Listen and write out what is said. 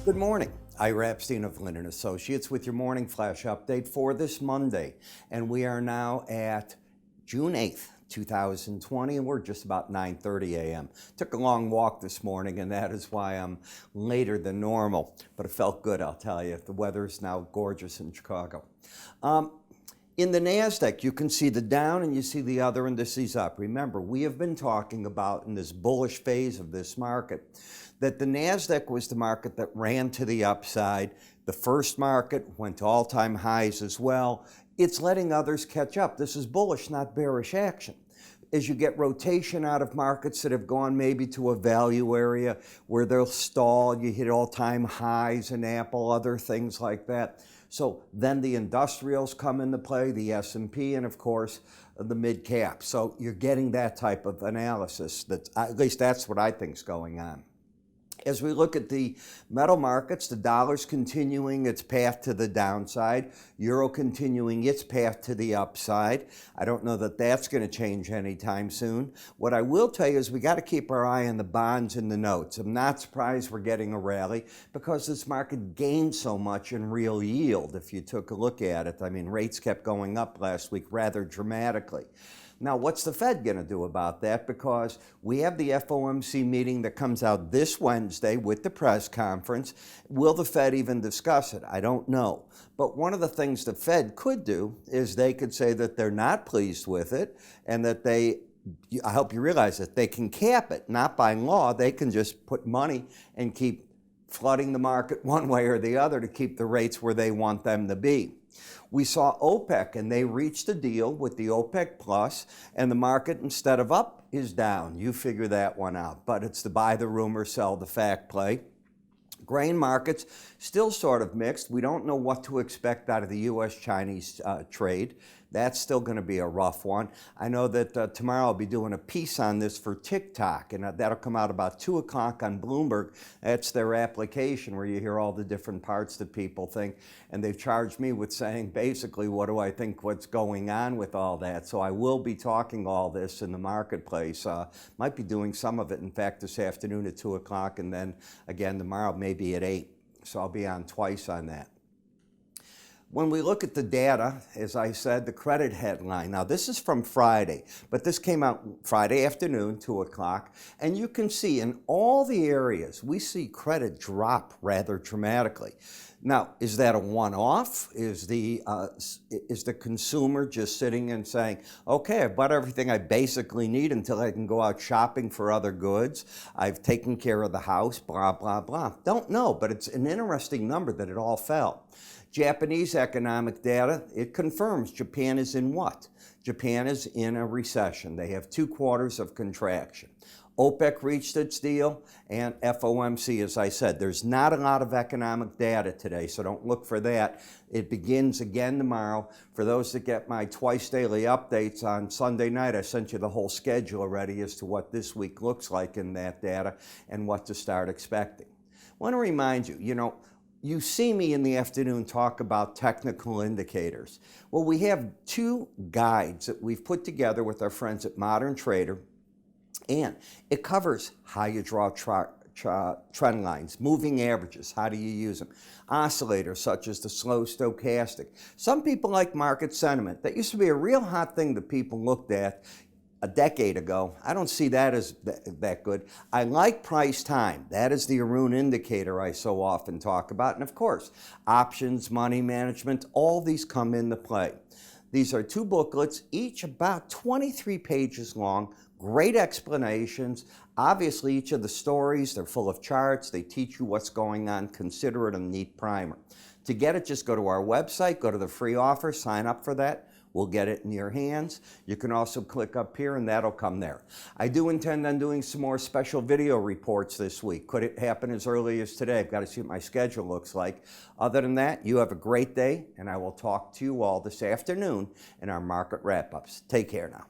Good morning. Ira Epstein of Linn Associates with your morning flash update for this Monday. And we are now at June 8th, 2020, and we're just about 9:30 a.m. Took a long walk this morning, and that is why I'm later than normal. But it felt good, I'll tell you. The weather is now gorgeous in Chicago. In the NASDAQ, you can see the down and you see the other indices up. Remember, we have been talking about in this bullish phase of this market that the NASDAQ was the market that ran to the upside. The first market went to all-time highs as well. It's letting others catch up. This is bullish, not bearish action. As you get rotation out of markets that have gone maybe to a value area where they'll stall, you hit all-time highs in Apple, other things like that. So then the industrials come into play, the S&P, and of course, the mid cap. So you're getting that type of analysis. At least that's what I think is going on. As we look at the metal markets, the dollar's continuing its path to the downside, euro continuing its path to the upside. I don't know that that's going to change anytime soon. What I will tell you is we got to keep our eye on the bonds and the notes. I'm not surprised we're getting a rally because this market gained so much in real yield if you took a look at it. I mean, rates kept going up last week rather dramatically. Now, what's the Fed going to do about that? Because we have the FOMC meeting that comes out this Wednesday with the press conference. Will the Fed even discuss it? I don't know. But one of the things the Fed could do is they could say that they're not pleased with it and that I hope you realize that they can cap it, not by law. They can just put money and keep flooding the market one way or the other to keep the rates where they want them to be. We saw OPEC, and they reached a deal with the OPEC Plus, and the market, instead of up, is down. You figure that one out. But it's the buy the rumor, sell the fact play. Grain markets still sort of mixed. We don't know what to expect out of the U.S.-Chinese trade. That's still going to be a rough one. I know that tomorrow I'll be doing a piece on this for Tic-Toc, and that'll come out about 2 o'clock on Bloomberg. That's their application where you hear all the different parts that people think, and they've charged me with saying basically what do I think what's going on with all that. So I will be talking all this in the marketplace. Might be doing some of it, in fact, this afternoon at 2 o'clock, and then again tomorrow maybe at 8. So I'll be on twice on that. When we look at the data, as I said, the credit headline. Now, this is from Friday, but this came out Friday afternoon, 2 o'clock, and you can see in all the areas, we see credit drop rather dramatically. Now, is that a one-off? Is the consumer just sitting and saying, okay, I've bought everything I basically need until I can go out shopping for other goods. I've taken care of the house, blah, blah, blah. Don't know, but it's an interesting number that it all fell. Japanese economic data, it confirms Japan is in what? Japan is in a recession. They have 2 quarters of contraction. OPEC reached its deal, and FOMC, as I said, there's not a lot of economic data today, so don't look for that. It begins again tomorrow. For those that get my twice daily updates on Sunday night, I sent you the whole schedule already as to what this week looks like in that data and what to start expecting. I want to remind you, you see me in the afternoon talk about technical indicators. Well, we have 2 guides that we've put together with our friends at Modern Trader, and it covers how you draw trend lines, moving averages, how do you use them, oscillators such as the slow stochastic. Some people like market sentiment. That used to be a real hot thing that people looked at a decade ago. I don't see that as that good. I like price time. That is the Arun indicator I so often talk about. And of course, options, money management, all these come into play. These are 2 booklets, each about 23 pages long, great explanations. Obviously, each of the stories, they're full of charts. They teach you what's going on. Consider it a neat primer. To get it, just go to our website, go to the free offer, sign up for that. We'll get it in your hands. You can also click up here and that'll come there. I do intend on doing some more special video reports this week. Could it happen as early as today? I've got to see what my schedule looks like. Other than that, you have a great day, and I will talk to you all this afternoon in our market wrap-ups. Take care now.